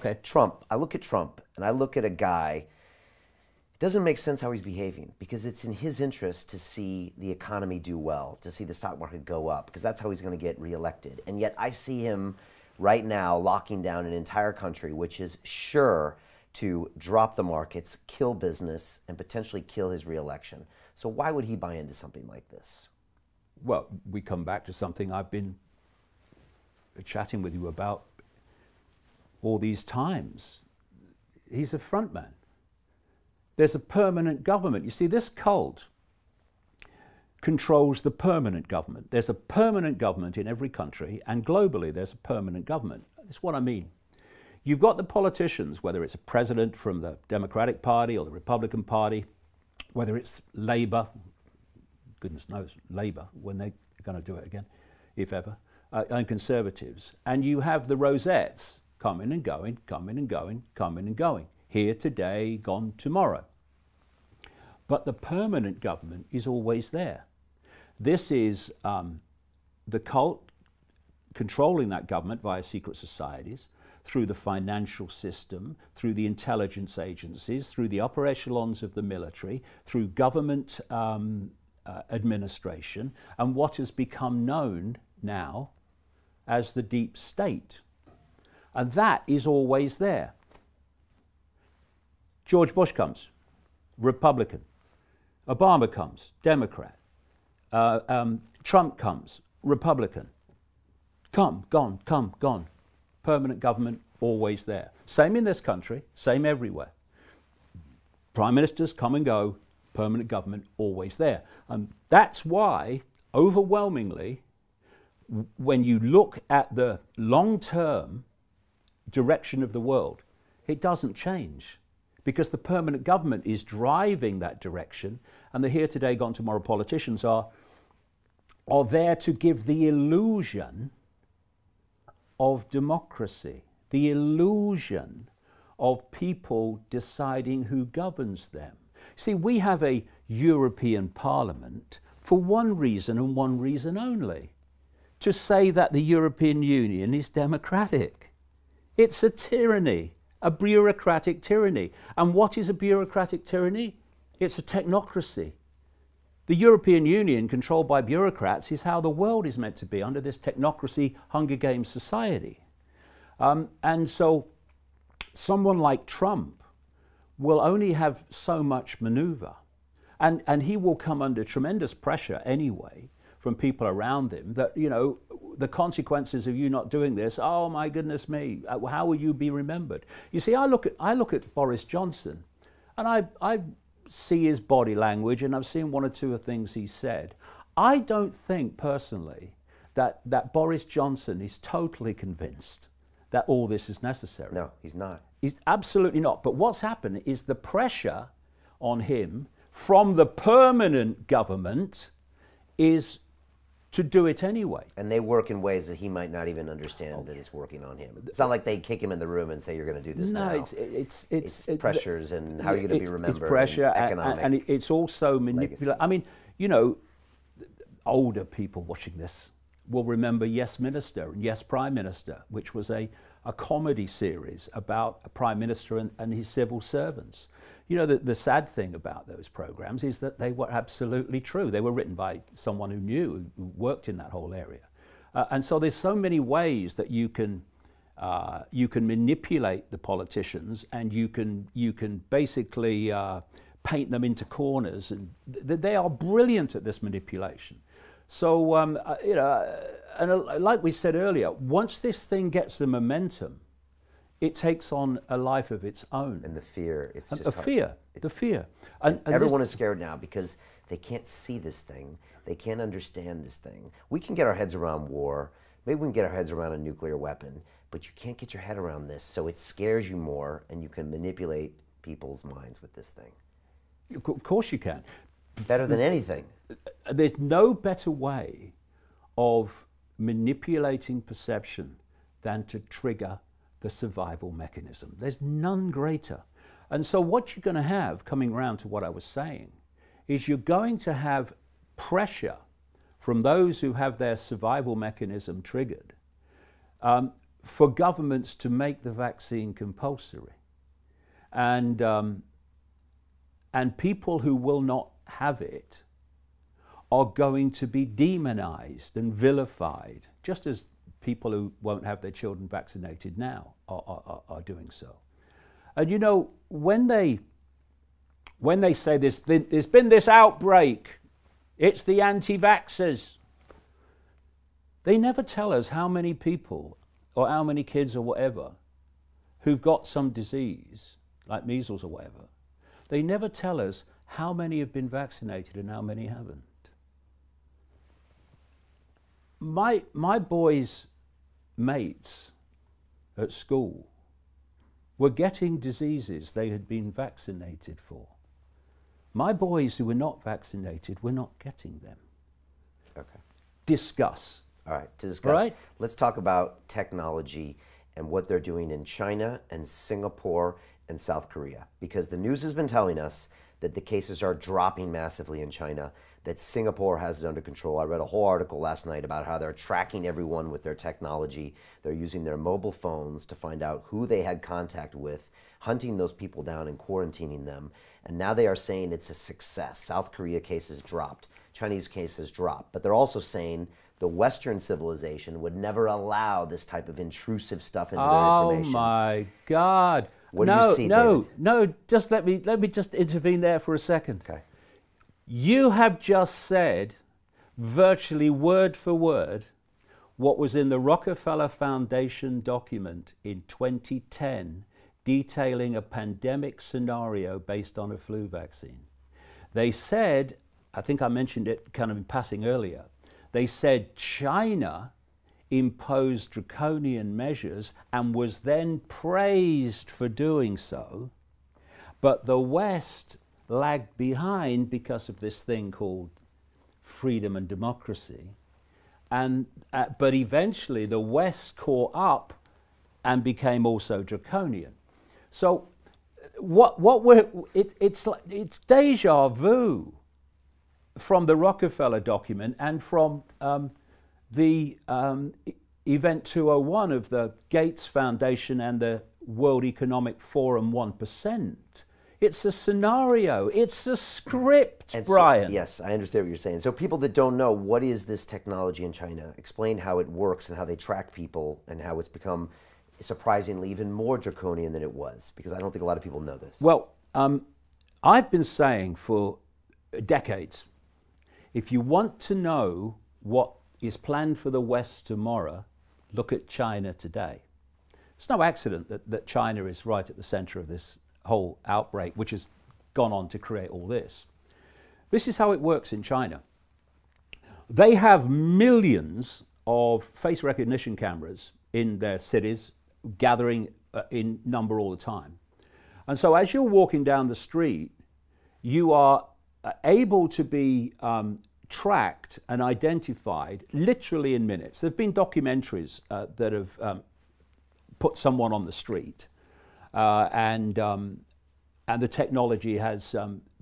Okay. Trump, I look at Trump and I look at a guy, it doesn't make sense how he's behaving because it's in his interest to see the economy do well, to see the stock market go up, because that's how he's going to get reelected. And yet I see him right now locking down an entire country, which is sure to drop the markets, kill business, and potentially kill his reelection. So why would he buy into something like this? Well, we come back to something I've been chatting with you about all these times. He's a front man. There's a permanent government. You see, this cult controls the permanent government. There's a permanent government in every country, and globally there's a permanent government. That's what I mean. You've got the politicians, whether it's a president from the Democratic Party or the Republican Party, whether it's Labour, goodness knows, Labour, when they're going to do it again, if ever, and Conservatives. And you have the rosettes coming and going, coming and going, coming and going. Here today, gone tomorrow. But the permanent government is always there. This is the cult controlling that government via secret societies, through the financial system, through the intelligence agencies, through the upper echelons of the military, through government administration, and what has become known now as the deep state. And that is always there. George Bush comes, Republican. Obama comes, Democrat. Trump comes, Republican. Come, gone, come, gone. Permanent government, always there. Same in this country, same everywhere. Prime ministers come and go, permanent government, always there. And that's why, overwhelmingly, when you look at the long-term direction of the world, it doesn't change, because the permanent government is driving that direction, and the here today, gone tomorrow politicians are there to give the illusion of democracy, the illusion of people deciding who governs them. See, we have a European Parliament for one reason and one reason only: to say that the European Union is democratic. It's a tyranny, a bureaucratic tyranny. And what is a bureaucratic tyranny? It's a technocracy. The European Union, controlled by bureaucrats, is how the world is meant to be under this technocracy, Hunger Games society. And so someone like Trump will only have so much maneuver. And he will come under tremendous pressure anyway from people around him that, you know, the consequences of you not doing this, oh my goodness me, how will you be remembered? You see, I look at Boris Johnson, and I see his body language, and I've seen one or two of things he said. I don't think personally that Boris Johnson is totally convinced that all this is necessary. No, he's not. He's absolutely not. But what's happened is the pressure on him from the permanent government is to do it anyway. And they work in ways that he might not even understand that it's working on him. It's not like they kick him in the room and say, you're going to do this now. No, it's pressures and how are you going to be remembered. It's pressure and it's also manipulation. I mean, you know, older people watching this will remember Yes Minister and Yes Prime Minister, which was a comedy series about a prime minister and his civil servants. You know, the sad thing about those programs is that they were absolutely true. They were written by someone who knew, who worked in that whole area. And so there's so many ways that you can manipulate the politicians, and you can basically paint them into corners, and they are brilliant at this manipulation. So, you know, and like we said earlier, once this thing gets the momentum, it takes on a life of its own. And the fear, it's just the fear. And everyone is scared now because they can't see this thing. They can't understand this thing. We can get our heads around war. Maybe we can get our heads around a nuclear weapon, but you can't get your head around this. So it scares you more, and you can manipulate people's minds with this thing. Of course you can. Better than anything. There's no better way of manipulating perception than to trigger the survival mechanism. There's none greater. And so what you're going to have, coming around to what I was saying, is you're going to have pressure from those who have their survival mechanism triggered for governments to make the vaccine compulsory. And people who will not have it are going to be demonized and vilified, just as people who won't have their children vaccinated now are doing so. And you know, when they say there's been this outbreak, it's the anti-vaxxers, they never tell us how many people or how many kids or whatever who've got some disease, like measles or whatever. They never tell us how many have been vaccinated and how many haven't. My boys' mates at school were getting diseases they had been vaccinated for. My boys who were not vaccinated were not getting them. Okay. Discuss. All right, to discuss, Right. Let's talk about technology and what they're doing in China and Singapore and South Korea. Because the news has been telling us that the cases are dropping massively in China, that Singapore has it under control. I read a whole article last night about how they're tracking everyone with their technology. They're using their mobile phones to find out who they had contact with, hunting those people down and quarantining them. And now they are saying it's a success. South Korea cases dropped, Chinese cases dropped. But they're also saying the Western civilization would never allow this type of intrusive stuff into their information. Oh my God. What do you see, David? No, just let me just intervene there for a second. Okay. You have just said, virtually word for word, what was in the Rockefeller Foundation document in 2010 detailing a pandemic scenario based on a flu vaccine. They said, I think I mentioned it kind of in passing earlier, they said China imposed draconian measures and was then praised for doing so, but the West lagged behind because of this thing called freedom and democracy. And but eventually the West caught up and became also draconian. So it's deja vu from the Rockefeller document and from the Event 201 of the Gates Foundation and the World Economic Forum 1%. It's a scenario. It's a script, And Brian. So, yes, I understand what you're saying. So people that don't know, what is this technology in China? Explain how it works and how they track people and how it's become surprisingly even more draconian than it was, because I don't think a lot of people know this. Well, I've been saying for decades, if you want to know what is planned for the West tomorrow, look at China today. It's no accident that China is right at the center of this whole outbreak, which has gone on to create all this. This is how it works in China. They have millions of face recognition cameras in their cities, gathering in number all the time. And so as you're walking down the street, you are able to be tracked and identified literally in minutes. There have been documentaries that have put someone on the street, and the technology has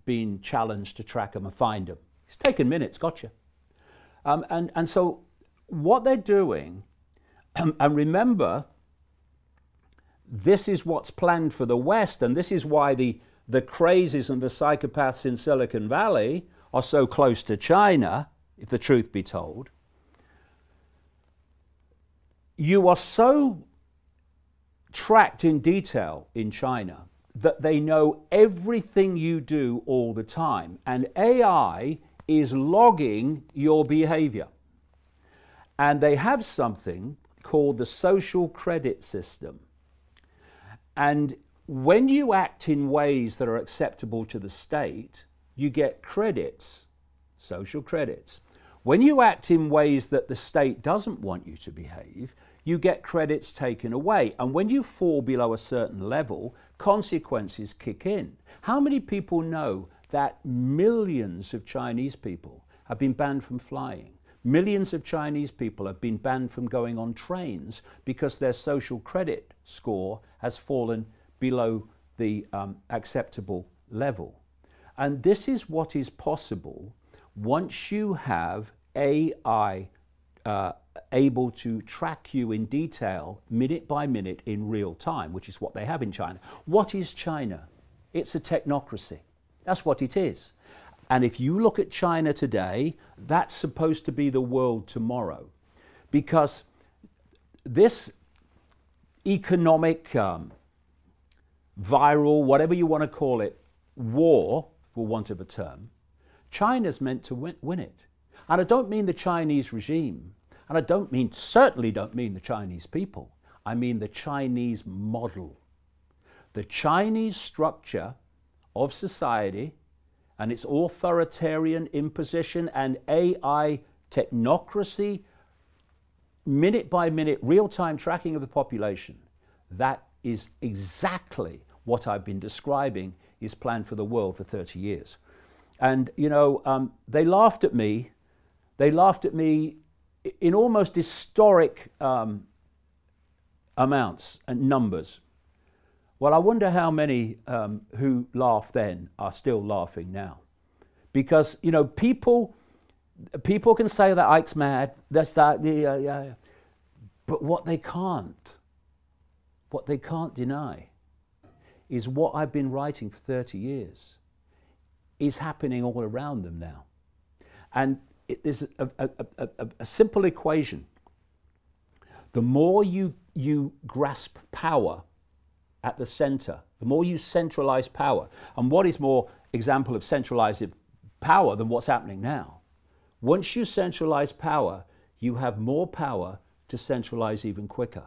been challenged to track them and find them. It's taken minutes, gotcha. And so what they're doing, and remember, this is what's planned for the West, and this is why the crazies and the psychopaths in Silicon Valley are so close to China, if the truth be told. You are so tracked in detail in China that they know everything you do all the time, and AI is logging your behavior. And they have something called the social credit system. And when you act in ways that are acceptable to the state, you get credits, social credits. When you act in ways that the state doesn't want you to behave, you get credits taken away. And when you fall below a certain level, consequences kick in. How many people know that millions of Chinese people have been banned from flying? Millions of Chinese people have been banned from going on trains because their social credit score has fallen below the acceptable level. And this is what is possible once you have AI able to track you in detail, minute by minute, in real time, which is what they have in China. What is China? It's a technocracy. That's what it is. And if you look at China today, that's supposed to be the world tomorrow. Because this economic, viral, whatever you want to call it, war, for want of a term, China's meant to win it. And I don't mean the Chinese regime, and I certainly don't mean the Chinese people. I mean the Chinese model. The Chinese structure of society and its authoritarian imposition and AI technocracy, minute by minute, real-time tracking of the population, that is exactly what I've been describing is planned for the world for 30 years. And, you know, they laughed at me. They laughed at me in almost historic amounts and numbers. Well, I wonder how many who laughed then are still laughing now. Because, you know, people can say that Icke's mad, that's that, yeah. But what they can't deny is what I've been writing for 30 years is happening all around them now. And there's a simple equation. The more you grasp power at the center, the more you centralize power, and what is more example of centralized power than what's happening now? Once you centralize power, you have more power to centralize even quicker.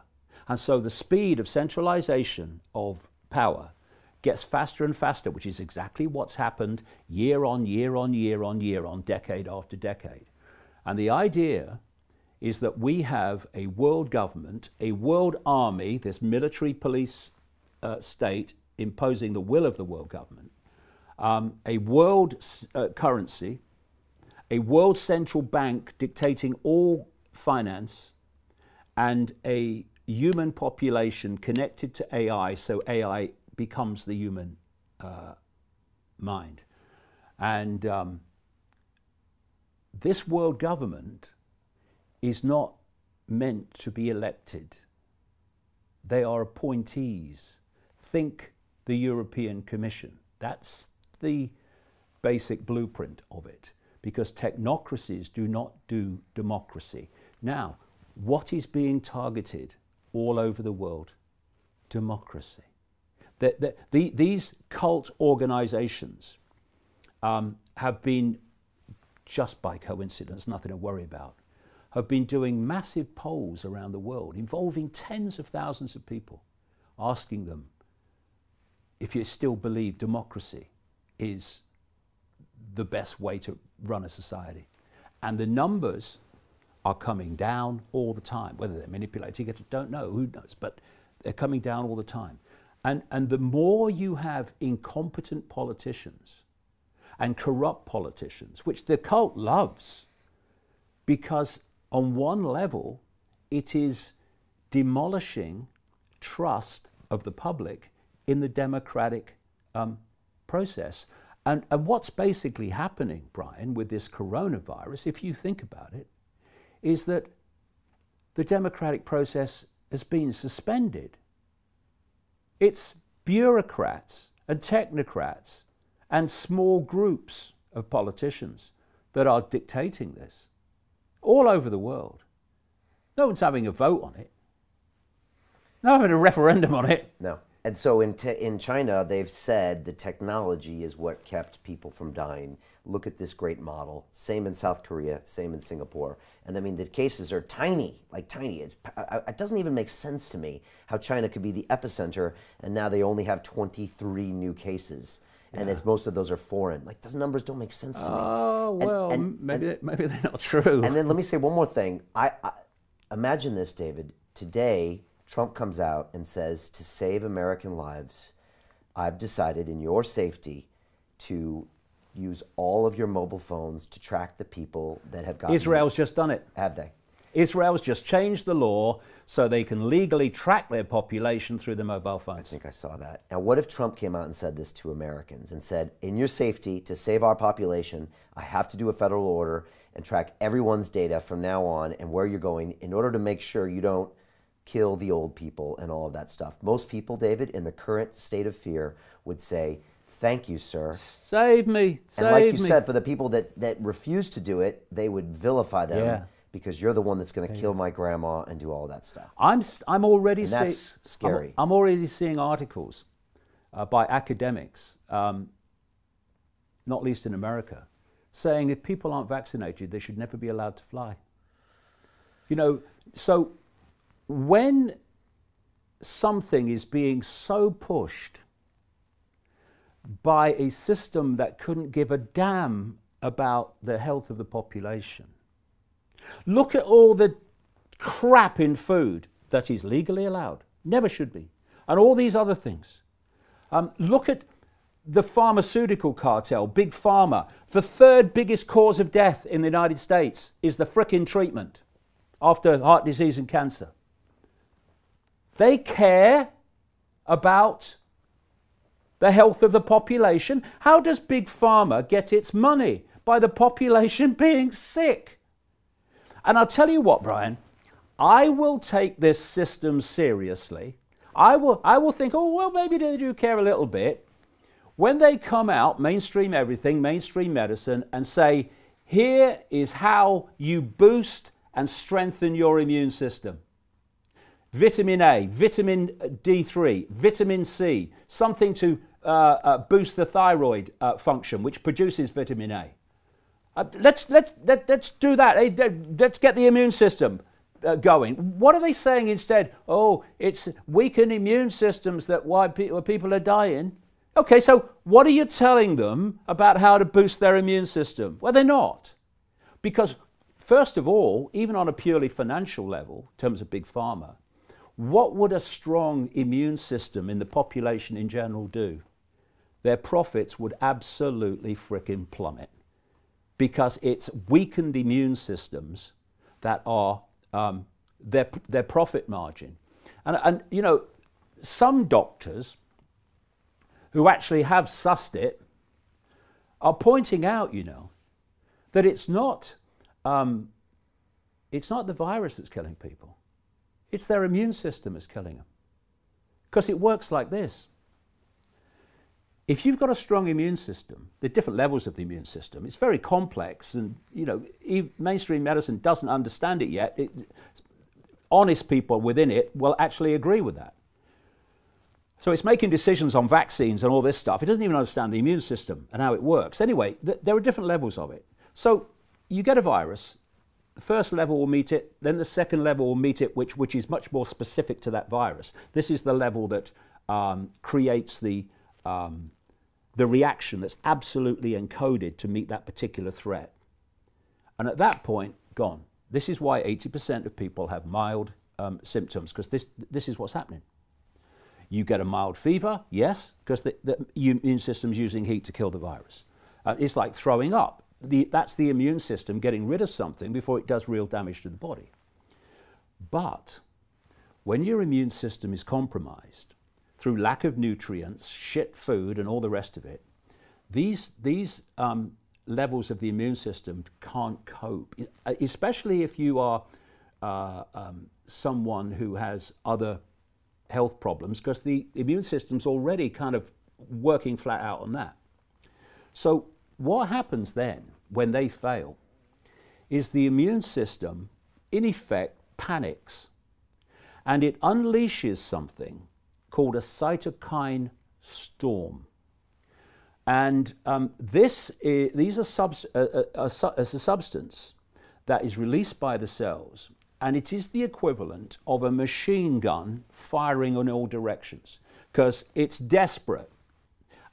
And so the speed of centralization of power gets faster and faster, which is exactly what's happened year on year on year on year on, decade after decade. And the idea is that we have a world government, a world army, this military police state imposing the will of the world government, a world currency, a world central bank dictating all finance, and a human population connected to AI, so AI becomes the human mind. And this world government is not meant to be elected. They are appointees. Think the European Commission. That's the basic blueprint of it, because technocracies do not do democracy. Now, what is being targeted all over the world? Democracy. These cult organizations have been, just by coincidence, nothing to worry about, have been doing massive polls around the world involving tens of thousands of people, asking them if you still believe democracy is the best way to run a society. And the numbers are coming down all the time. Whether they're manipulating it, I don't know, who knows, but they're coming down all the time. And the more you have incompetent politicians and corrupt politicians, which the cult loves, because on one level, it is demolishing trust of the public in the democratic process. And what's basically happening, Brian, with this coronavirus, if you think about it, is that the democratic process has been suspended. It's bureaucrats and technocrats and small groups of politicians that are dictating this all over the world. No one's having a vote on it. No one's having a referendum on it. No. And so in China, they've said the technology is what kept people from dying. Look at this great model. Same in South Korea, same in Singapore. And I mean, the cases are tiny, like tiny. It doesn't even make sense to me how China could be the epicenter, and now they only have 23 new cases. Yeah. And most of those are foreign. Like, those numbers don't make sense to me. Oh, well, maybe they're not true. And then let me say one more thing. I imagine this, David. Today, Trump comes out and says, to save American lives, I've decided in your safety to use all of your mobile phones to track the people that have gotten... Israel's just done it. Have they? Israel's just changed the law so they can legally track their population through their mobile phones. I think I saw that. Now, what if Trump came out and said this to Americans and said, in your safety, to save our population, I have to do a federal order and track everyone's data from now on and where you're going in order to make sure you don't kill the old people and all of that stuff. Most people, David, in the current state of fear would say, thank you, sir. Save me, save me. And like you said, for the people that refuse to do it, they would vilify them because you're the one that's going to kill my grandma and do all that stuff. I'm already and that's scary. I'm already seeing articles by academics, not least in America, saying if people aren't vaccinated, they should never be allowed to fly. You know, so when something is being so pushed by a system that couldn't give a damn about the health of the population, look at all the crap in food that is legally allowed, never should be, and all these other things. Look at the pharmaceutical cartel, Big Pharma. The third biggest cause of death in the United States is the frickin' treatment after heart disease and cancer. They care about the health of the population. How does Big Pharma get its money? By the population being sick. And I'll tell you what, Brian, I will take this system seriously. I will think, oh, well, maybe they do care a little bit. When they come out, mainstream everything, mainstream medicine, and say, here is how you boost and strengthen your immune system. Vitamin A, vitamin D3, vitamin C, something to boost the thyroid function, which produces vitamin A. Let's do that. Let's get the immune system going. What are they saying instead? Oh, it's weakened immune systems that why people are dying. Okay, so what are you telling them about how to boost their immune system? Well, they're not. Because first of all, even on a purely financial level, in terms of Big Pharma, what would a strong immune system in the population in general do? Their profits would absolutely frickin' plummet, because it's weakened immune systems that are their profit margin. And you know, some doctors who actually have sussed it are pointing out, you know, that it's not the virus that's killing people. It's their immune system that's killing them. Because it works like this. If you've got a strong immune system, there are different levels of the immune system. It's very complex, and you know, mainstream medicine doesn't understand it yet. Honest people within it will actually agree with that. So it's making decisions on vaccines and all this stuff. It doesn't even understand the immune system and how it works. Anyway, there are different levels of it. So you get a virus. The first level will meet it, then the second level will meet it, which is much more specific to that virus. This is the level that creates the reaction that's absolutely encoded to meet that particular threat. And at that point, gone. This is why 80% of people have mild symptoms, because this is what's happening. You get a mild fever, yes, because the immune system's using heat to kill the virus. It's like throwing up. That's the immune system getting rid of something before it does real damage to the body. But when your immune system is compromised through lack of nutrients, shit food, and all the rest of it, these levels of the immune system can't cope, especially if you are someone who has other health problems, because the immune system's already kind of working flat out on that. So what happens then when they fail is the immune system in effect panics, and it unleashes something called a cytokine storm. And these are a substance that is released by the cells, and it is the equivalent of a machine gun firing in all directions, because it's desperate.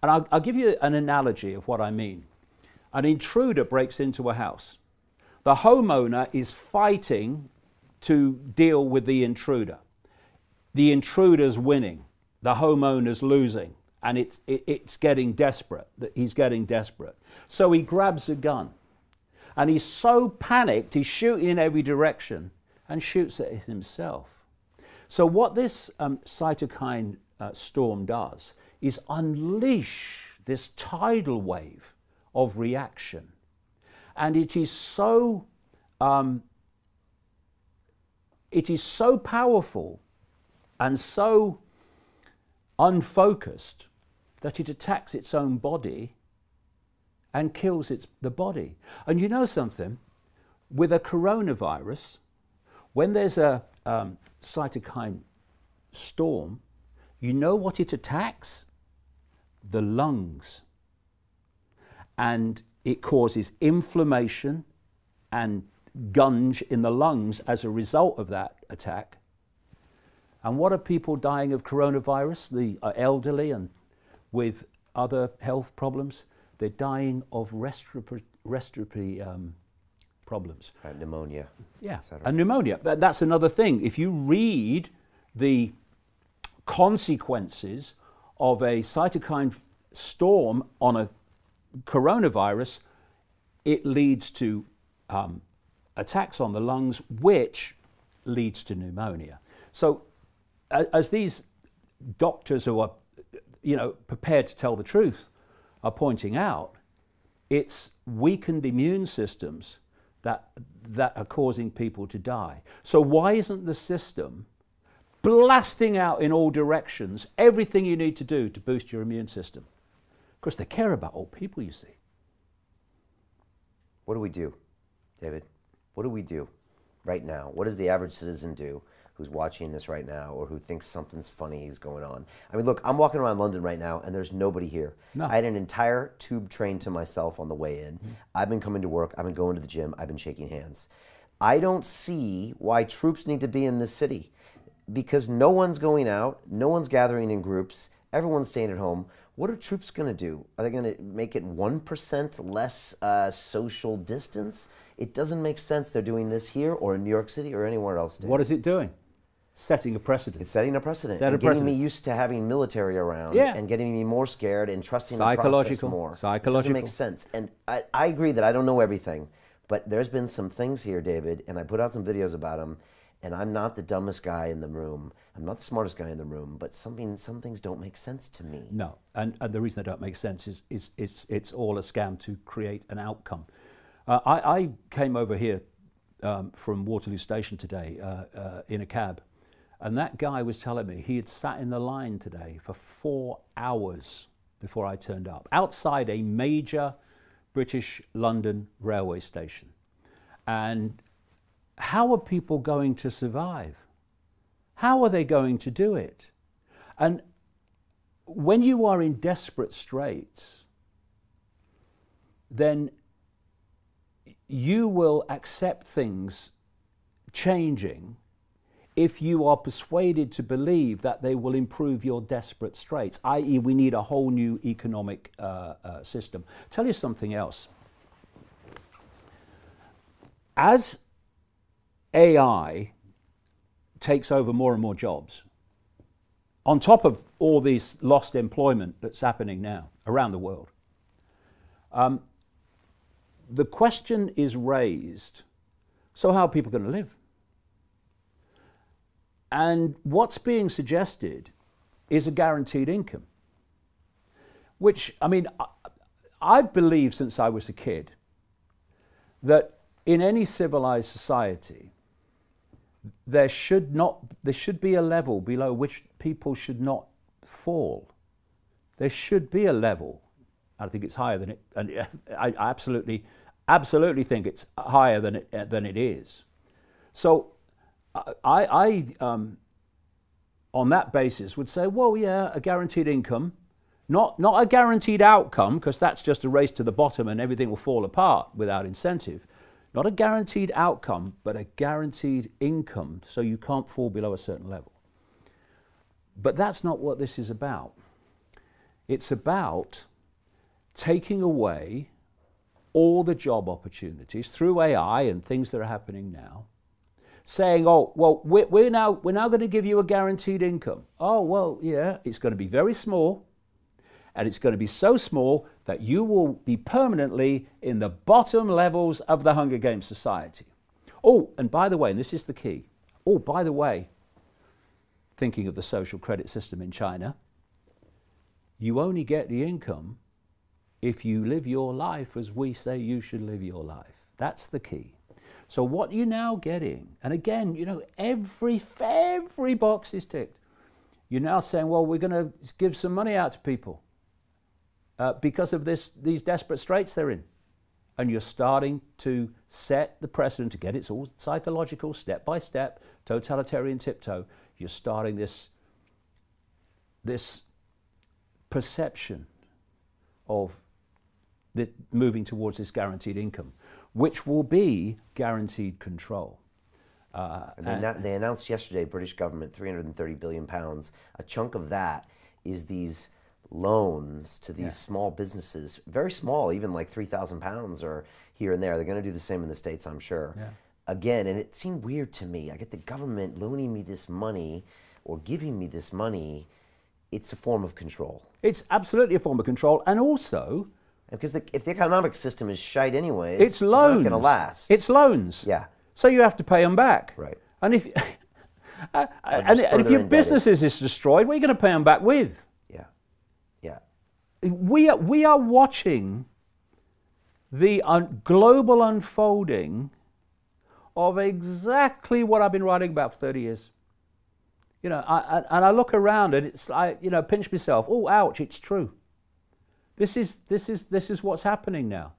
And I'll give you an analogy of what I mean. An intruder breaks into a house. The homeowner is fighting to deal with the intruder. The intruder's winning. The homeowner's losing. And it's getting desperate. He's getting desperate. So he grabs a gun. And he's so panicked, he's shooting in every direction, and shoots at it himself. So what this cytokine storm does is unleash this tidal wave of reaction. And it is so powerful and so unfocused that it attacks its own body and kills the body. And you know something? With a coronavirus, when there's a cytokine storm, you know what it attacks? The lungs. And it causes inflammation and gunge in the lungs as a result of that attack. And what are people dying of coronavirus? The elderly and with other health problems. They're dying of respiratory problems. Pneumonia. Yeah, and pneumonia. That's another thing. If you read the consequences of a cytokine storm on a coronavirus, it leads to attacks on the lungs, which leads to pneumonia. So as these doctors who are, prepared to tell the truth are pointing out, it's weakened immune systems that are causing people to die. So why isn't the system blasting out in all directions everything you need to do to boost your immune system? Because they care about old people, you see. What do we do, David? What do we do right now? What does the average citizen do who's watching this right now or who thinks something's funny is going on? I mean, look, I'm walking around London right now and there's nobody here. No. I had an entire tube train to myself on the way in. I've been coming to work. I've been going to the gym. I've been shaking hands. I don't see why troops need to be in this city because no one's going out. No one's gathering in groups. Everyone's staying at home. What are troops going to do? Are they going to make it 1% less social distance? It doesn't make sense they're doing this here or in New York City or anywhere else. David. What is it doing? Setting a precedent. It's setting a precedent. Getting me used to having military around and getting me more scared and trusting the process more. Psychological. It doesn't make sense. And I agree that I don't know everything, but there's been some things here, David, and I put out some videos about them, and I'm not the dumbest guy in the room. I'm not the smartest guy in the room, but some things don't make sense to me. No, and the reason they don't make sense is it's all a scam to create an outcome. I came over here from Waterloo Station today in a cab, and that guy was telling me he had sat in the line today for 4 hours before I turned up, outside a major British London railway station. And how are people going to survive? How are they going to do it? And when you are in desperate straits, then you will accept things changing if you are persuaded to believe that they will improve your desperate straits, i.e. we need a whole new economic system. Tell you something else. As AI takes over more and more jobs, on top of all this lost employment that's happening now around the world, the question is raised, so how are people going to live? And what's being suggested is a guaranteed income, which, I mean, I've believed since I was a kid that in any civilized society, there should be a level below which people should not fall. There should be a level. I think it's higher than it, and I absolutely think it's higher than it is. So I on that basis would say, well, yeah, a guaranteed income, not a guaranteed outcome, because that's just a race to the bottom and everything will fall apart without incentive. Not a guaranteed outcome, but a guaranteed income, so you can't fall below a certain level. But that's not what this is about. It's about taking away all the job opportunities through AI and things that are happening now, saying, oh, well, we're now going to give you a guaranteed income. Oh, well, yeah, it's going to be very small, and it's going to be so small that you will be permanently in the bottom levels of the Hunger Games society. Oh, and by the way, and this is the key. Oh, by the way, thinking of the social credit system in China, you only get the income if you live your life as we say you should live your life. That's the key. So what you're now getting, and again, you know, every box is ticked. You're now saying, well, we're going to give some money out to people because of these desperate straits they're in. And you're starting to set the precedent. Again, it's all psychological, step by step, totalitarian tiptoe. You're starting this perception of moving towards this guaranteed income, which will be guaranteed control. And they announced yesterday, British government, £330 billion. A chunk of that is these loans to these small businesses, very small, even like £3,000 or here and there. They're going to do the same in the States, I'm sure. Yeah. Again, and it seemed weird to me. I get the government loaning me this money or giving me this money. It's a form of control. It's absolutely a form of control. And also, because if the economic system is shite anyways, it's loans. It's not going to last. It's loans. Yeah. So you have to pay them back. Right. And if and if your business is destroyed, what are you going to pay them back with? Yeah. Yeah. We are watching the global unfolding of exactly what I've been writing about for 30 years. You know, and I look around and it's like, you know, pinch myself. Oh, ouch! It's true. This is what's happening now.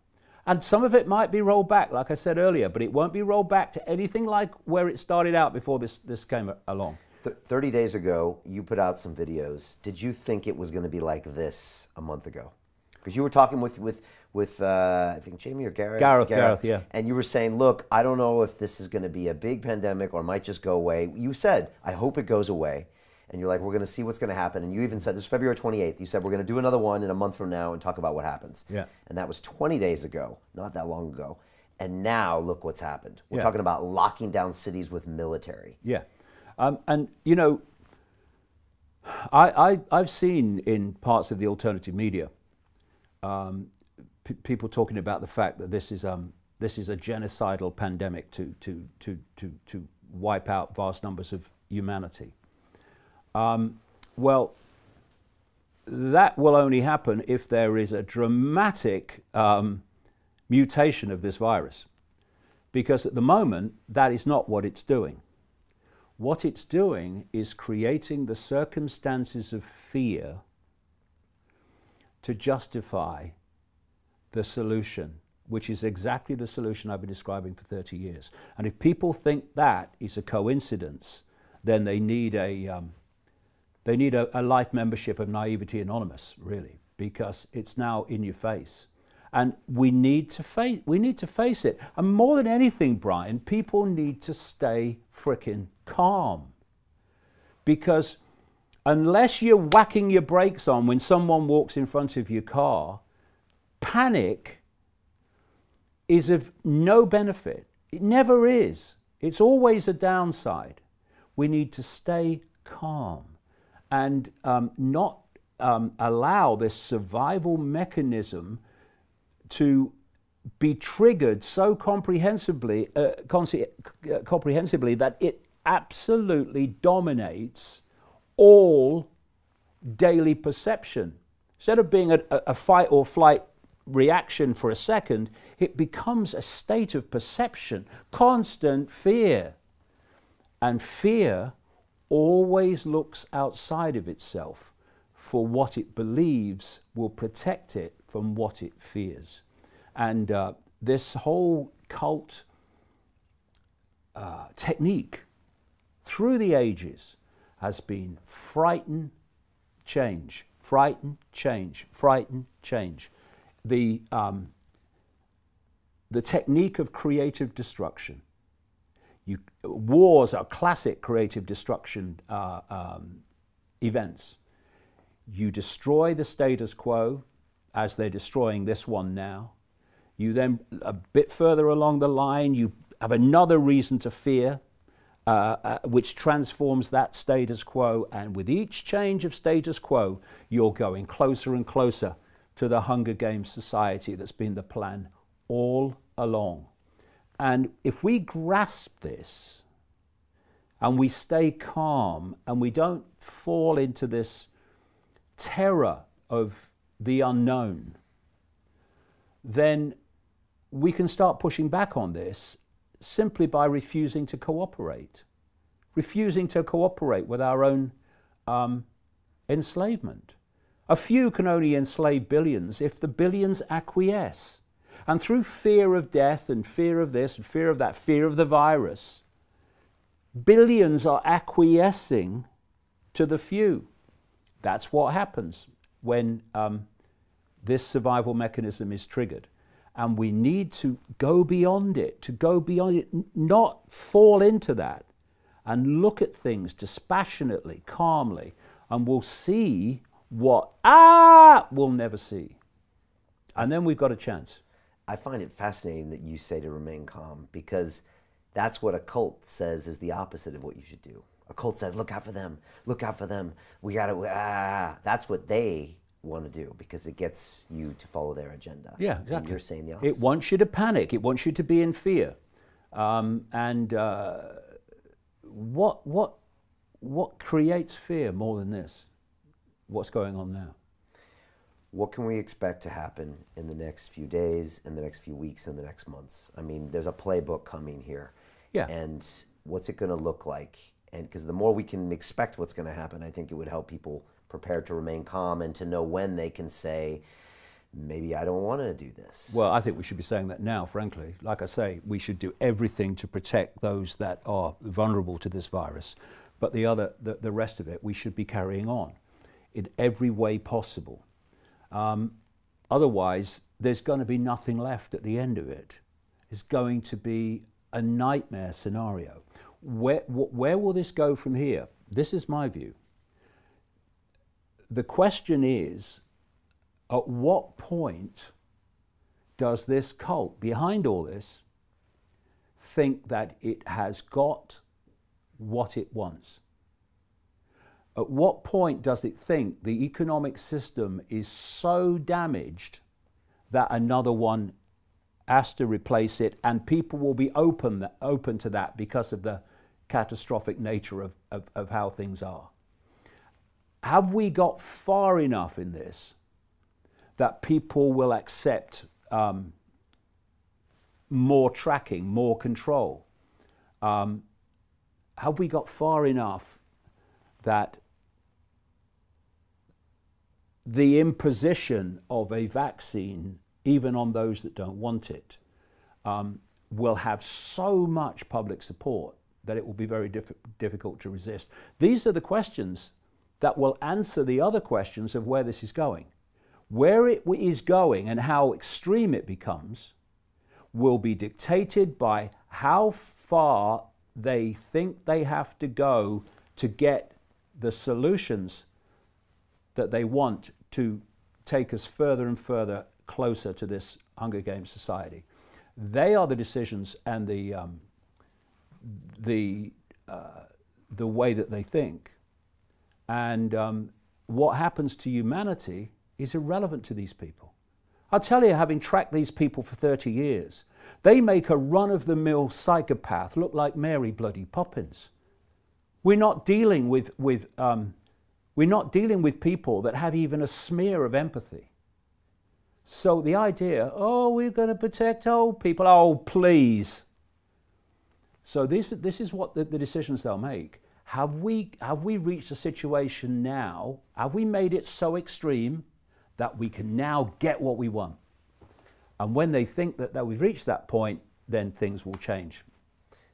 And some of it might be rolled back, like I said earlier, but it won't be rolled back to anything like where it started out before this came along. 30 days ago, you put out some videos. Did you think it was going to be like this a month ago? Because you were talking with I think Jamie or Gareth. Gareth, yeah. And you were saying, look, I don't know if this is going to be a big pandemic or it might just go away. You said, I hope it goes away. And you're like, we're going to see what's going to happen. And you even said, this is February 28th, you said, we're going to do another one in a month from now and talk about what happens. Yeah. And that was 20 days ago, not that long ago. And now look what's happened. We're talking about locking down cities with military. Yeah. And, you know, I've seen in parts of the alternative media people talking about the fact that this is a genocidal pandemic to wipe out vast numbers of humanity. Well, that will only happen if there is a dramatic mutation of this virus, because at the moment that is not what it's doing. What it's doing is creating the circumstances of fear to justify the solution, which is exactly the solution I've been describing for 30 years. And if people think that is a coincidence, then they need a life membership of Naivety Anonymous, really, because it's now in your face. And we need to face it. And more than anything, Brian, people need to stay frickin' calm. Because unless you're whacking your brakes on when someone walks in front of your car, panic is of no benefit. It never is. It's always a downside. We need to stay calm and not allow this survival mechanism to be triggered so comprehensively that it absolutely dominates all daily perception. Instead of being a fight or flight reaction for a second, it becomes a state of perception, constant fear. And fear always looks outside of itself for what it believes will protect it from what it fears. And this whole cult technique through the ages has been frighten, change, frighten, change, frighten, change. The technique of creative destruction. Wars are classic creative destruction events. You destroy the status quo, as they're destroying this one now. You then, a bit further along the line, you have another reason to fear, which transforms that status quo. And with each change of status quo, you're going closer and closer to the Hunger Games society that's been the plan all along. And if we grasp this and we stay calm and we don't fall into this terror of the unknown, then we can start pushing back on this simply by refusing to cooperate with our own enslavement. A few can only enslave billions if the billions acquiesce. And through fear of death and fear of this and fear of that, fear of the virus, billions are acquiescing to the few. That's what happens when this survival mechanism is triggered. And we need to go beyond it, not fall into that, and look at things dispassionately, calmly, and we'll see what we'll never see. And then we've got a chance. I find it fascinating that you say to remain calm, because that's what a cult says is the opposite of what you should do. A cult says, look out for them, we gotta, that's what they want to do, because it gets you to follow their agenda. Yeah, exactly. And you're saying the opposite. It wants you to panic, it wants you to be in fear. What creates fear more than this? What's going on now? What can we expect to happen in the next few days, in the next few weeks, in the next months? I mean, there's a playbook coming here. Yeah. And what's it going to look like? And because the more we can expect what's going to happen, I think it would help people prepare to remain calm and to know when they can say, maybe I don't want to do this. Well, I think we should be saying that now, frankly. Like I say, we should do everything to protect those that are vulnerable to this virus. But the rest of it, we should be carrying on in every way possible. Otherwise, there's going to be nothing left at the end of it. It's going to be a nightmare scenario. Where will this go from here? This is my view. The question is, at what point does this cult behind all this think that it has got what it wants? At what point does it think the economic system is so damaged that another one has to replace it, and people will be open to that because of the catastrophic nature of how things are? Have we got far enough in this that people will accept more tracking, more control? Have we got far enough that the imposition of a vaccine, even on those that don't want it, will have so much public support that it will be very difficult to resist? These are the questions that will answer the other questions of where this is going. Where it is going and how extreme it becomes will be dictated by how far they think they have to go to get the solutions that they want to take us further and further closer to this Hunger Games society. They are the decisions and the way that they think. And what happens to humanity is irrelevant to these people. I'll tell you, having tracked these people for 30 years, they make a run-of-the-mill psychopath look like Mary bloody Poppins. We're not dealing with people that have even a smear of empathy. So the idea, oh, we're going to protect old people, oh, please. So this is what the decisions they'll make. Have we reached a situation now? Have we made it so extreme that we can now get what we want? And when they think that we've reached that point, then things will change.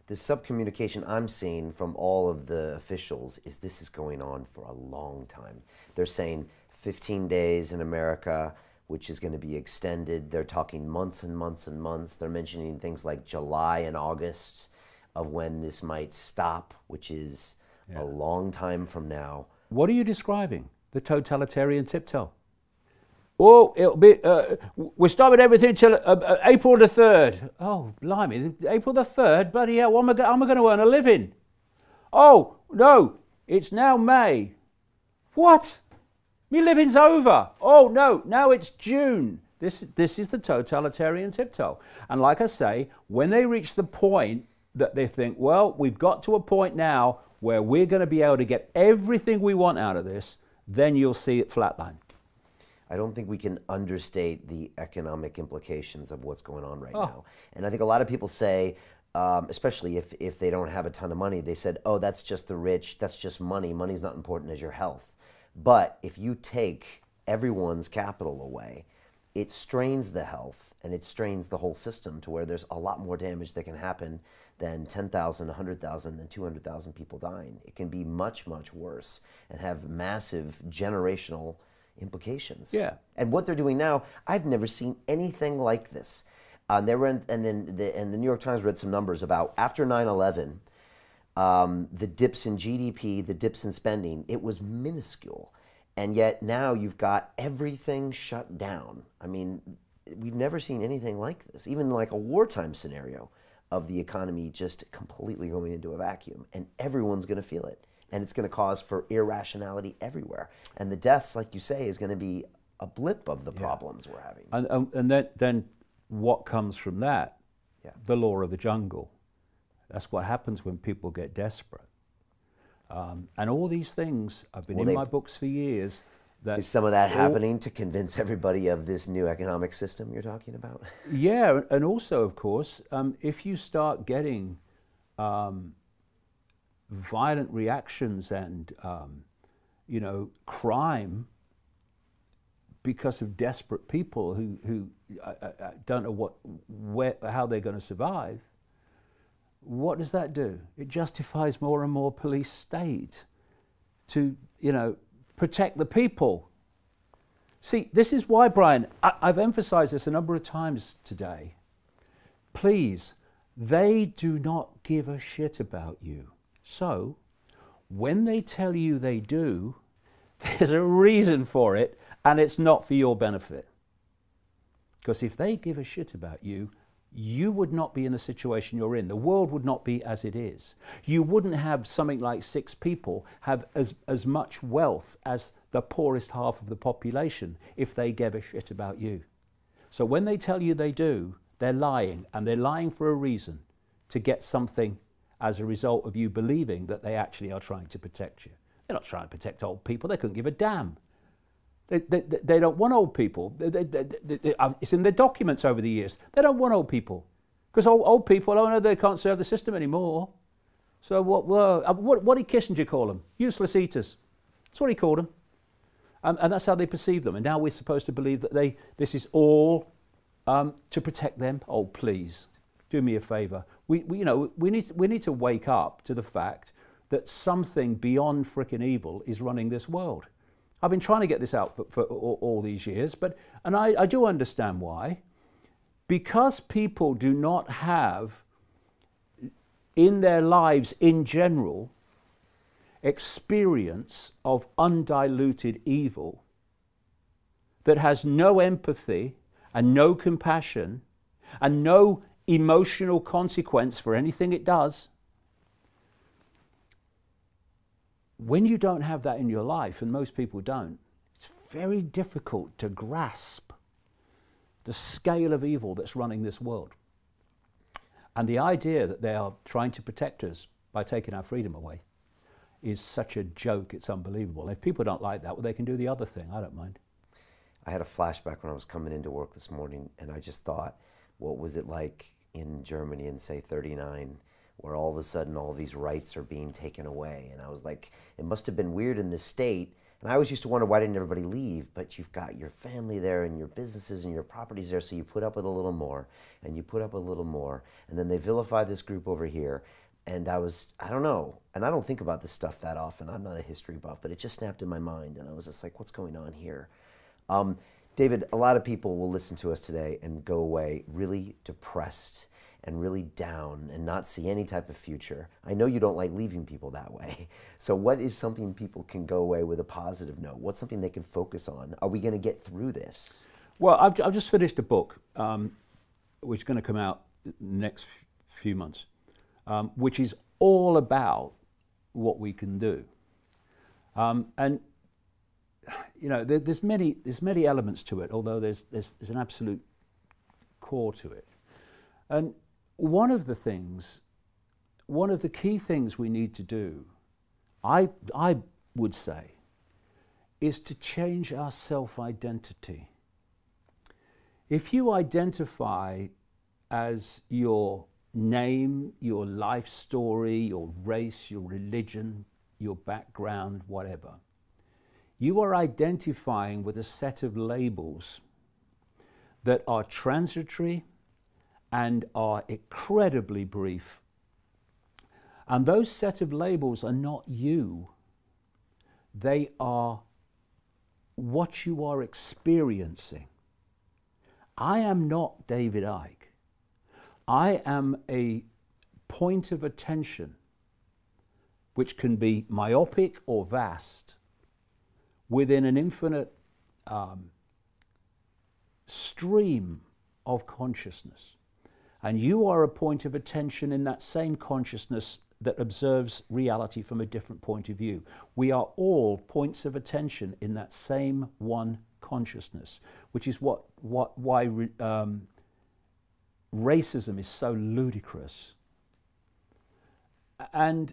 The subcommunication I'm seeing from all of the officials is this is going on for a long time. They're saying 15 days in America, which is going to be extended. They're talking months and months and months. They're mentioning things like July and August of when this might stop, which is a long time from now. What are you describing? The totalitarian tiptoe. Oh, it'll be, we're stopping everything till April the 3rd. Oh, blimey, April the 3rd? Bloody hell, how am I going to earn a living? Oh, no, it's now May. What? My living's over. Oh, no, now it's June. This is the totalitarian tiptoe. And like I say, when they reach the point that they think, well, we've got to a point now where we're going to be able to get everything we want out of this, then you'll see it flatline. I don't think we can understate the economic implications of what's going on right now. And I think a lot of people say, especially if they don't have a ton of money, they said, oh, that's just the rich, that's just money. Money's not important as your health. But if you take everyone's capital away, it strains the health and it strains the whole system to where there's a lot more damage that can happen than 10,000, 100,000, and 200,000 people dying. It can be much, much worse and have massive generational implications. Yeah. And what they're doing now, I've never seen anything like this. And the New York Times read some numbers about after 9/11, the dips in GDP, the dips in spending, it was minuscule. And yet now you've got everything shut down. I mean, we've never seen anything like this, even like a wartime scenario of the economy just completely going into a vacuum. And everyone's going to feel it. And it's going to cause for irrationality everywhere. And the deaths, like you say, is going to be a blip of the problems we're having. And then what comes from that? Yeah. The law of the jungle. That's what happens when people get desperate. And all these things, I've been in my books for years. Is some of that happening to convince everybody of this new economic system you're talking about? Yeah, and also, of course, if you start getting violent reactions and, crime because of desperate people who don't know how they're going to survive, what does that do? It justifies more and more police state to, protect the people. See, this is why, Brian, I've emphasized this a number of times today. Please, they do not give a shit about you. So, when they tell you they do, there's a reason for it, and it's not for your benefit. Because if they give a shit about you, you would not be in the situation you're in. The world would not be as it is. You wouldn't have something like 6 people have as much wealth as the poorest half of the population if they gave a shit about you. So when they tell you they do, they're lying, and they're lying for a reason, to get something as a result of you believing that they actually are trying to protect you. They're not trying to protect old people. They couldn't give a damn. They don't want old people. It's in their documents over the years. They don't want old people. Because old people, oh no, they can't serve the system anymore. So what did Kissinger call them? Useless eaters. That's what he called them. And that's how they perceive them. And now we're supposed to believe that this is all to protect them. Oh, please, do me a favor. We need to wake up to the fact that something beyond frickin' evil is running this world. I've been trying to get this out for all these years, and I do understand why. Because people do not have, in their lives in general, experience of undiluted evil that has no empathy and no compassion and no emotional consequence for anything it does. When you don't have that in your life, and most people don't, it's very difficult to grasp the scale of evil that's running this world. And the idea that they are trying to protect us by taking our freedom away is such a joke, it's unbelievable. If people don't like that, well, they can do the other thing. I don't mind. I had a flashback when I was coming into work this morning, and I just thought, what was it like in Germany in, say, 39, where all of a sudden all these rights are being taken away? And I was like, it must have been weird in this state. And I always used to wonder, why didn't everybody leave? But you've got your family there and your businesses and your properties there, so you put up with a little more, and you put up a little more, and then they vilify this group over here. And I don't know, and I don't think about this stuff that often. I'm not a history buff, but it just snapped in my mind, and I was just like, what's going on here? David, a lot of people will listen to us today and go away really depressed and really down and not see any type of future. I know you don't like leaving people that way. So what is something people can go away with a positive note? What's something they can focus on? Are we going to get through this? Well, I've just finished a book, which is going to come out next few months, which is all about what we can do. And you know, there's many elements to it, although there's an absolute core to it. And one of the key things we need to do, I would say, is to change our self-identity. If you identify as your name, your life story, your race, your religion, your background, whatever, you are identifying with a set of labels that are transitory and are incredibly brief. And those set of labels are not you. They are what you are experiencing. I am not David Icke. I am a point of attention, which can be myopic or vast, within an infinite stream of consciousness. And you are a point of attention in that same consciousness that observes reality from a different point of view. We are all points of attention in that same one consciousness, which is why racism is so ludicrous. And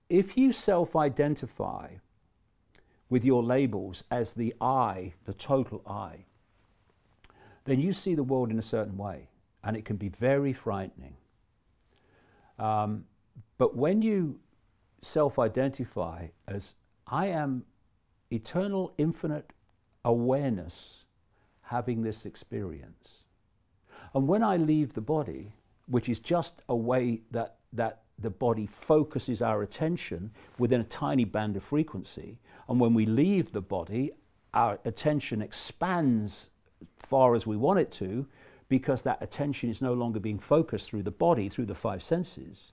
if you self-identify with your labels as the I, the total I, then you see the world in a certain way, and it can be very frightening. But when you self-identify as I am eternal, infinite awareness having this experience, and when I leave the body, which is just a way that the body focuses our attention within a tiny band of frequency, and when we leave the body, our attention expands as far as we want it to, because that attention is no longer being focused through the body, through the five senses.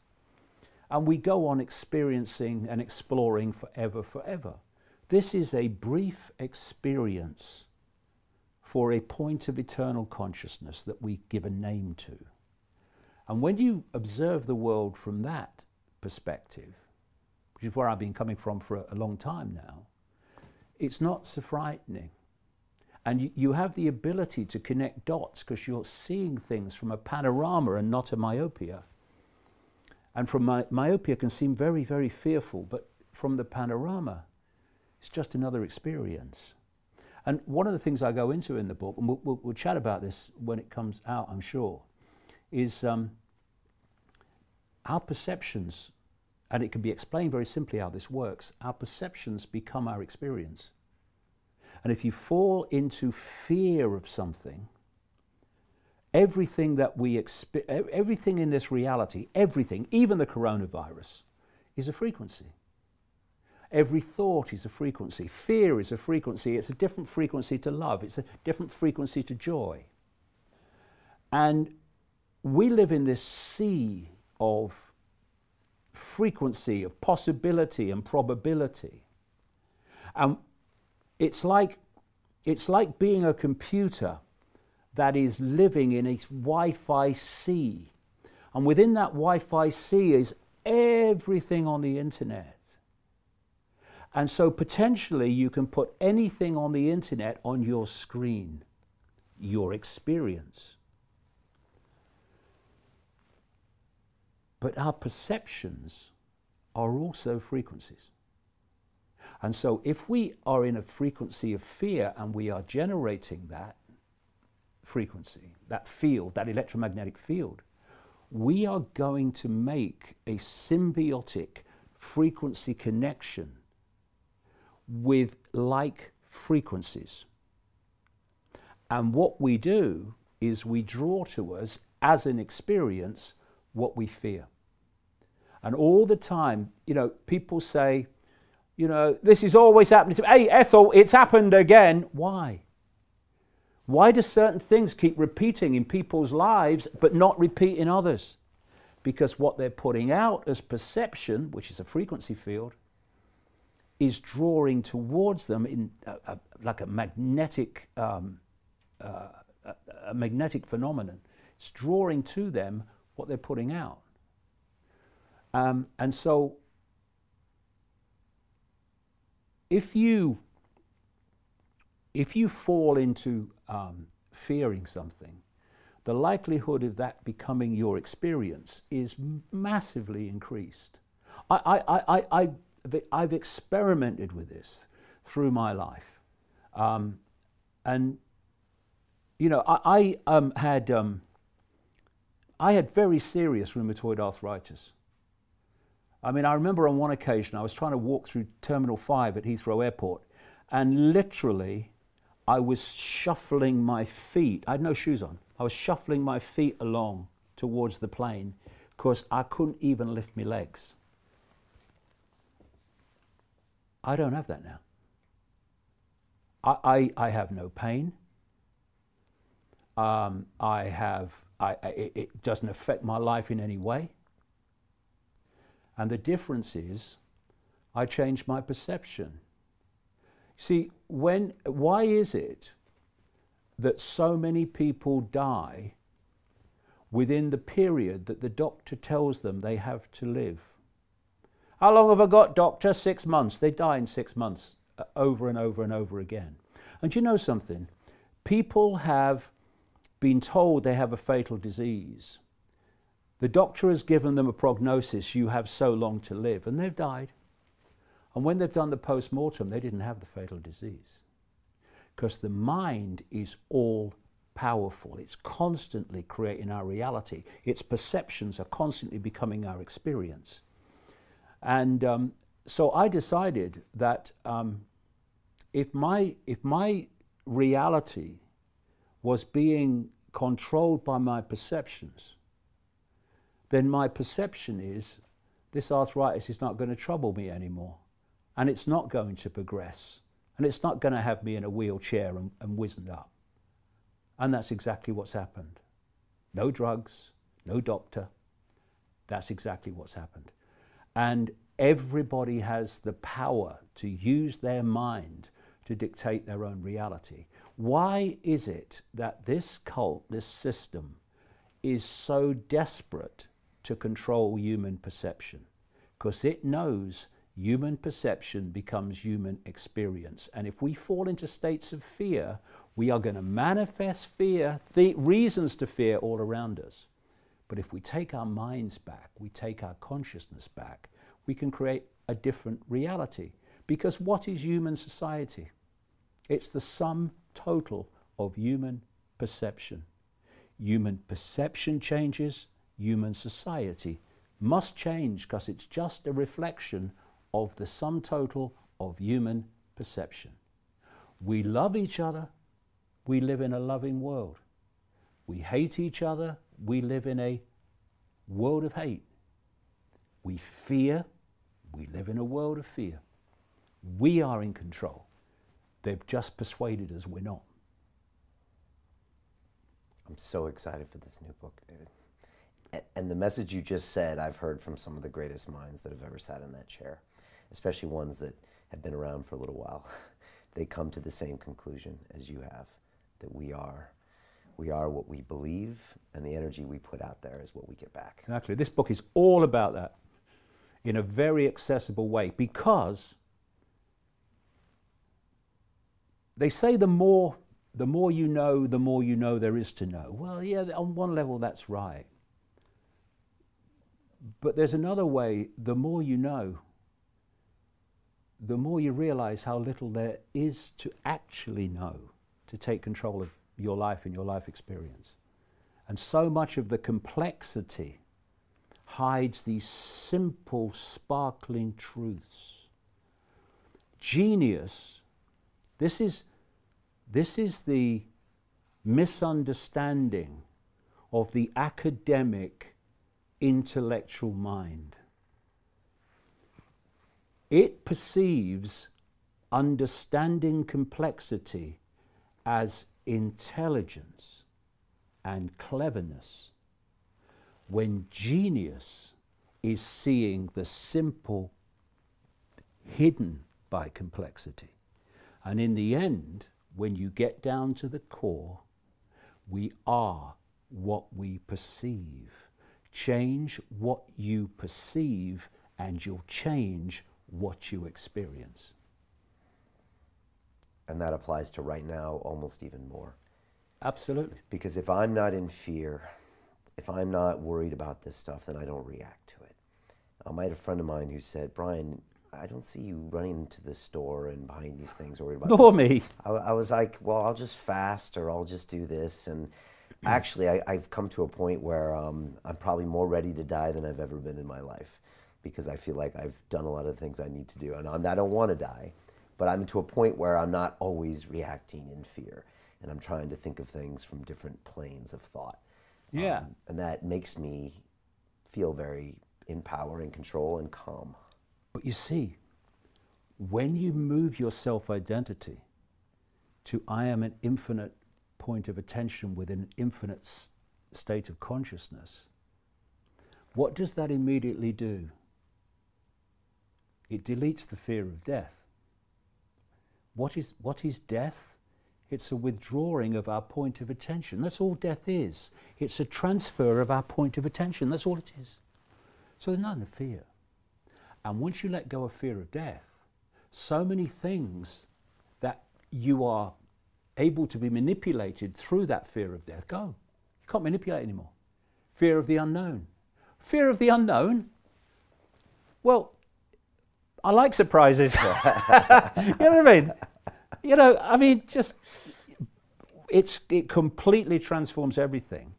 And we go on experiencing and exploring forever, forever. This is a brief experience for a point of eternal consciousness that we give a name to. And when you observe the world from that perspective, which is where I've been coming from for a long time now, it's not so frightening. And you have the ability to connect dots because you're seeing things from a panorama and not a myopia. And from myopia can seem very, very fearful, but from the panorama, it's just another experience. And one of the things I go into in the book, and we'll chat about this when it comes out, I'm sure, is our perceptions, and it can be explained very simply how this works, our perceptions become our experience. And if you fall into fear of something, everything that everything in this reality, everything, even the coronavirus, is a frequency. Every thought is a frequency. Fear is a frequency. It's a different frequency to love. It's a different frequency to joy. And we live in this sea of frequency, of possibility and probability. And it's like being a computer that is living in a Wi-Fi sea. And within that Wi-Fi sea is everything on the internet. And so potentially you can put anything on the internet on your screen, your experience. But our perceptions are also frequencies. And so if we are in a frequency of fear and we are generating that frequency, that field, that electromagnetic field, we are going to make a symbiotic frequency connection with like frequencies. And what we do is we draw to us as an experience what we fear. And all the time, you know, people say, you know, this is always happening to me. Hey, Ethel, it's happened again. Why? Why do certain things keep repeating in people's lives but not repeat in others? Because what they're putting out as perception, which is a frequency field, is drawing towards them in like a magnetic phenomenon. It's drawing to them what they're putting out. And so if you if you fall into fearing something, the likelihood of that becoming your experience is massively increased. I've experimented with this through my life, and you know, I had very serious rheumatoid arthritis. I mean, I remember on one occasion I was trying to walk through Terminal 5 at Heathrow Airport, and literally I was shuffling my feet. I had no shoes on. I was shuffling my feet along towards the plane because I couldn't even lift my legs. I don't have that now. I have no pain. It doesn't affect my life in any way. And the difference is, I changed my perception. See, why is it that so many people die within the period that the doctor tells them they have to live? How long have I got, doctor? 6 months. They die in 6 months, over and over and over again. And you know something? People have been told they have a fatal disease. The doctor has given them a prognosis, you have so long to live, and they've died. And when they've done the post-mortem, they didn't have the fatal disease. Because the mind is all powerful. It's constantly creating our reality. Its perceptions are constantly becoming our experience. And so I decided that if my reality was being controlled by my perceptions, then my perception is this arthritis is not going to trouble me anymore, and it's not going to progress, and it's not going to have me in a wheelchair and wizened up. And that's exactly what's happened. No drugs, no doctor. That's exactly what's happened. And everybody has the power to use their mind to dictate their own reality. Why is it that this cult, this system, is so desperate to control human perception? Because it knows human perception becomes human experience. And if we fall into states of fear, we are going to manifest fear, reasons to fear all around us. But if we take our minds back, we take our consciousness back, we can create a different reality. Because what is human society? It's the sum total of human perception. Human perception changes, human society must change, because it's just a reflection of the sum total of human perception. We love each other, we live in a loving world. We hate each other, we live in a world of hate. We fear, we live in a world of fear. We are in control. They've just persuaded us we're not. I'm so excited for this new book, David. And the message you just said, I've heard from some of the greatest minds that have ever sat in that chair, especially ones that have been around for a little while. They come to the same conclusion as you have, that we are what we believe, and the energy we put out there is what we get back. Exactly. This book is all about that in a very accessible way, because they say the more you know, the more you know there is to know. Well, yeah, on one level that's right. But there's another way: the more you know, the more you realize how little there is to actually know to take control of your life and your life experience. And so much of the complexity hides these simple, sparkling truths. Genius, this is the misunderstanding of the academic intellectual mind. It perceives understanding complexity as intelligence and cleverness, when genius is seeing the simple hidden by complexity. And in the end, when you get down to the core, we are what we perceive. Change what you perceive, and you'll change what you experience. And that applies to right now almost even more. Absolutely. Because if I'm not in fear, if I'm not worried about this stuff, then I don't react to it. I had a friend of mine who said, Brian, I don't see you running to the store and buying these things, worried about Nor this. me. I was like, well, I'll just fast or I'll just do this. And actually, I've come to a point where I'm probably more ready to die than I've ever been in my life, because I feel like I've done a lot of things I need to do. And I don't want to die, but I'm to a point where I'm not always reacting in fear. And I'm trying to think of things from different planes of thought. Yeah. And that makes me feel very in power, in control, and calm. But you see, when you move your self-identity to I am an infinite point of attention within an infinite state of consciousness, what does that immediately do? It deletes the fear of death. What is death? It's a withdrawing of our point of attention. That's all death is. It's a transfer of our point of attention. That's all it is. So there's none of fear. And once you let go of fear of death, so many things that you are able to be manipulated through that fear of death go. You can't manipulate anymore. Fear of the unknown. Fear of the unknown? Well, I like surprises. You know what I mean? Just it completely transforms everything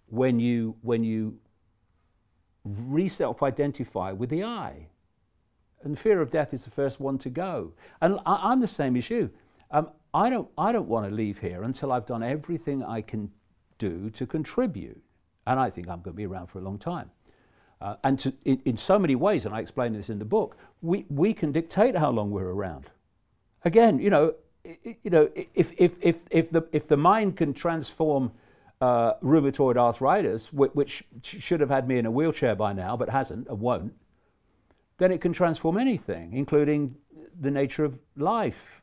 when you re-self-identify with the I. And fear of death is the first one to go. And I'm the same as you. I don't want to leave here until I've done everything I can do to contribute. And I think I'm going to be around for a long time. And in so many ways, and I explain this in the book, we can dictate how long we're around. Again, if the mind can transform rheumatoid arthritis, which should have had me in a wheelchair by now, but hasn't and won't, then it can transform anything, including the nature of life.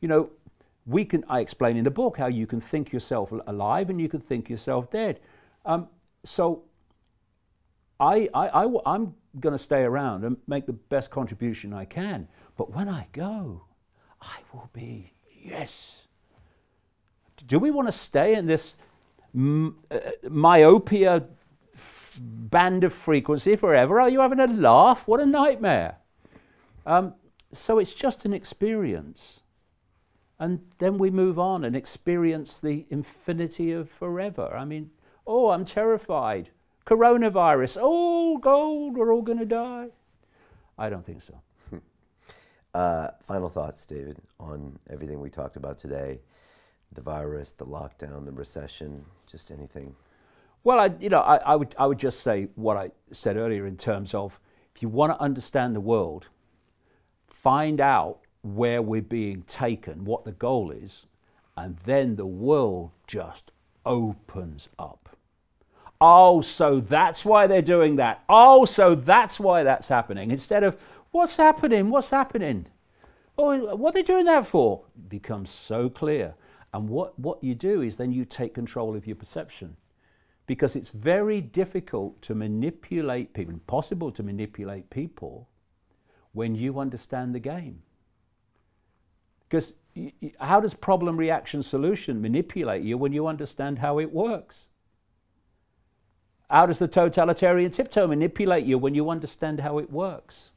I explain in the book how you can think yourself alive and you can think yourself dead. So I'm going to stay around and make the best contribution I can. But when I go, I will be, yes. Do we want to stay in this myopia band of frequency forever? Are you having a laugh? What a nightmare. So it's just an experience. And then we move on and experience the infinity of forever. I'm terrified. Coronavirus. Oh, God, we're all going to die. I don't think so. Final thoughts, David, on everything we talked about today, the virus, the lockdown, the recession, just anything. Well, I would just say what I said earlier in terms of, if you want to understand the world, find out where we're being taken, what the goal is, and then the world just opens up. Oh, so that's why they're doing that. Oh, so that's why that's happening. Instead of, what's happening? What's happening? Oh, what are they doing that for? It becomes so clear. And what you do is then you take control of your perception. Because it's very difficult to manipulate people, impossible to manipulate people when you understand the game. Because how does problem, reaction, solution manipulate you when you understand how it works? How does the totalitarian tiptoe manipulate you when you understand how it works?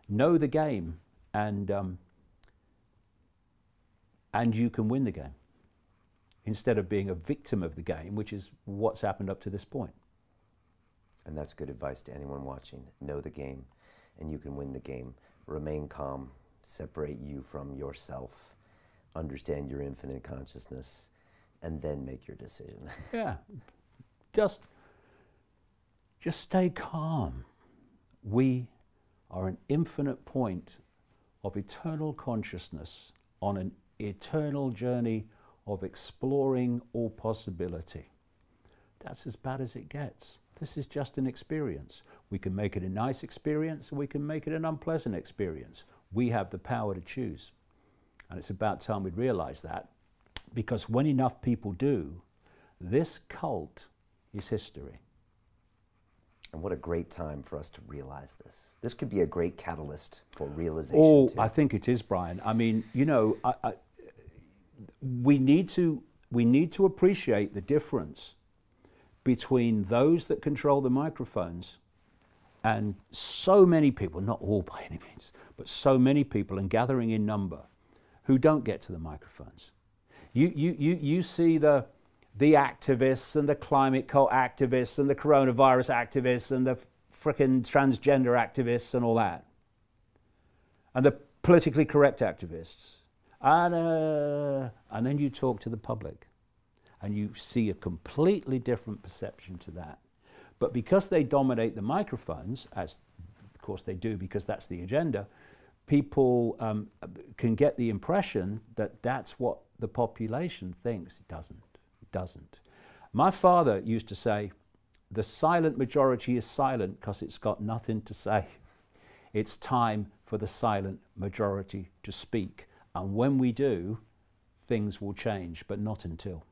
Know the game, and you can win the game, instead of being a victim of the game, which is what's happened up to this point. And that's good advice to anyone watching. Know the game, and you can win the game. Remain calm, separate you from yourself, understand your infinite consciousness, and then make your decision. Yeah, just stay calm. We are an infinite point of eternal consciousness on an eternal journey of exploring all possibility. That's as bad as it gets. This is just an experience. We can make it a nice experience, or we can make it an unpleasant experience. We have the power to choose. And it's about time we realize that, because when enough people do, this cult is history. And what a great time for us to realize this. This could be a great catalyst for realization. Oh, too. I think it is, Brian. I mean, you know, we need to appreciate the difference between those that control the microphones and so many people, not all by any means, but so many people and gathering in number who don't get to the microphones. You see the activists and the climate cult activists and the coronavirus activists and the frickin' transgender activists and all that. And the politically correct activists. And then you talk to the public and you see a completely different perception to that. But because they dominate the microphones, as of course they do because that's the agenda, people can get the impression that that's what the population thinks. It doesn't. It doesn't. My father used to say, the silent majority is silent because it's got nothing to say. It's time for the silent majority to speak. And when we do, things will change, but not until.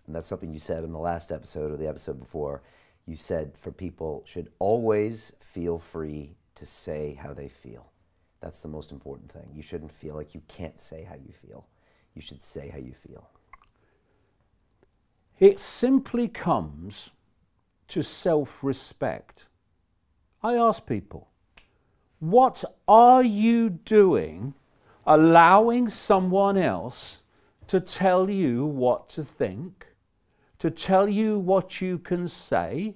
And that's something you said in the last episode or the episode before. You said for people should always feel free to say how they feel. That's the most important thing. You shouldn't feel like you can't say how you feel. You should say how you feel. It simply comes to self-respect. I ask people, what are you doing allowing someone else to tell you what to think, to tell you what you can say,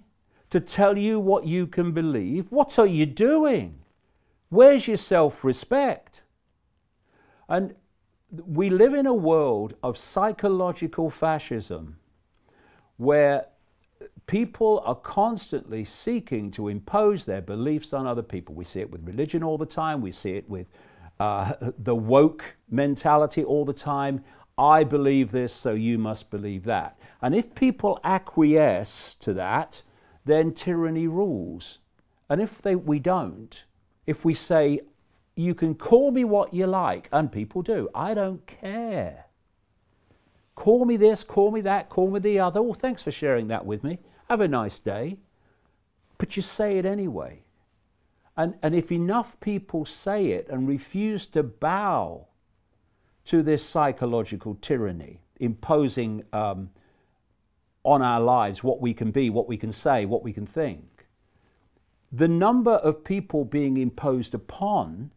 to tell you what you can believe? What are you doing? Where's your self-respect? And we live in a world of psychological fascism where people are constantly seeking to impose their beliefs on other people. We see it with religion all the time. We see it with the woke mentality all the time. I believe this, so you must believe that. And if people acquiesce to that, then tyranny rules. And if we don't, if we say, you can call me what you like, and people do, I don't care. Call me this, call me that, call me the other. Oh, thanks for sharing that with me. Have a nice day. But you say it anyway. And if enough people say it and refuse to bow to this psychological tyranny, imposing on our lives what we can be, what we can say, what we can think, the number of people being imposed upon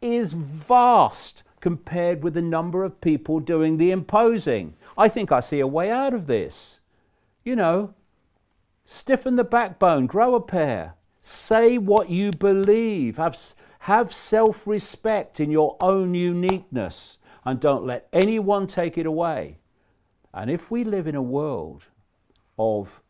is vast compared with the number of people doing the imposing. I think I see a way out of this. You know, stiffen the backbone, grow a pair, say what you believe, have self-respect in your own uniqueness, and don't let anyone take it away. And if we live in a world of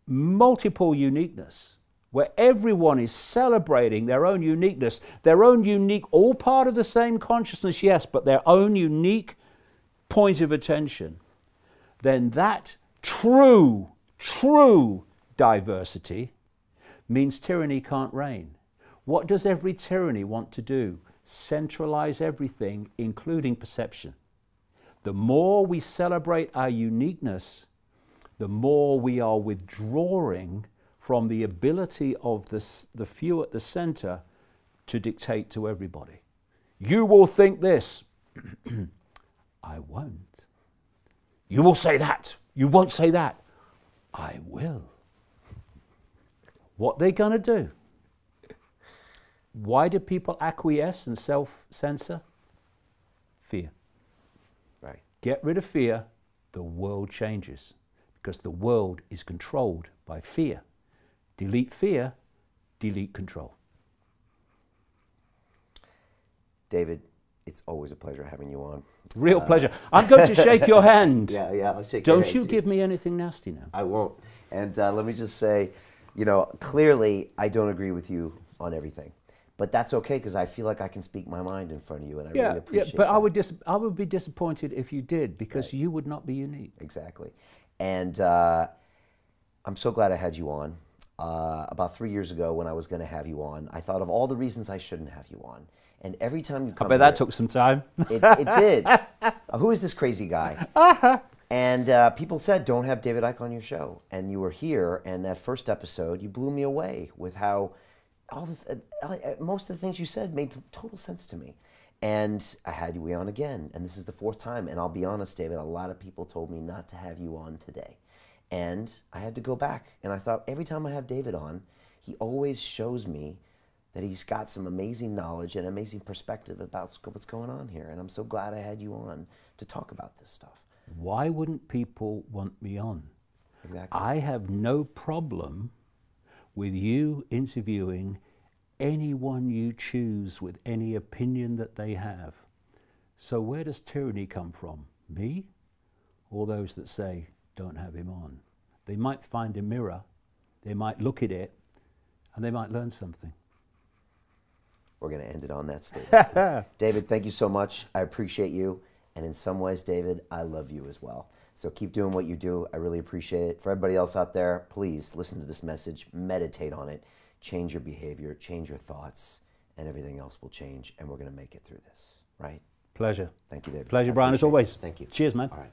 multiple uniqueness, where everyone is celebrating their own uniqueness, their own unique, all part of the same consciousness, yes, but their own unique point of attention, then that true diversity means tyranny can't reign. What does every tyranny want to do? Centralize everything, including perception. The more we celebrate our uniqueness, the more we are withdrawing from the ability of the few at the center to dictate to everybody. You will think this. I won't. You will say that. You won't say that. I will. What they gonna do? Why do people acquiesce and self-censor? Fear. Right. Get rid of fear, the world changes. Because the world is controlled by fear. Delete fear, delete control. David, it's always a pleasure having you on. Real pleasure. I'm going to shake your hand. Yeah, I'll shake your hand. Don't you give me anything nasty now. I won't. And let me just say, you know, clearly I don't agree with you on everything. But that's okay, because I feel like I can speak my mind in front of you, and I really appreciate but that. I would be disappointed if you did, because Right. you would not be unique. Exactly. And I'm so glad I had you on. About 3 years ago, when I was going to have you on, I thought of all the reasons I shouldn't have you on. And every time you come I bet that took some time. it did. Who is this crazy guy? And people said, don't have David Icke on your show. And you were here, and that first episode, you blew me away with how most of the things you said made total sense to me. And I had you on again, and this is the 4th time. And I'll be honest, David, a lot of people told me not to have you on today. And I had to go back, and I thought every time I have David on, he always shows me that he's got some amazing knowledge and amazing perspective about what's going on here. And I'm so glad I had you on to talk about this stuff. Why wouldn't people want me on? Exactly. I have no problem with you interviewing anyone you choose with any opinion that they have. So where does tyranny come from? Me or those that say, don't have him on? They might find a mirror, they might look at it, and they might learn something. We're going to end it on that statement. David, thank you so much. I appreciate you. And in some ways, David, I love you as well. So keep doing what you do. I really appreciate it. For everybody else out there, please listen to this message, meditate on it, change your behavior, change your thoughts, and everything else will change. And we're going to make it through this, right? Pleasure. Thank you, David. Pleasure, Brian, as always. Thank you. Cheers, man. All right.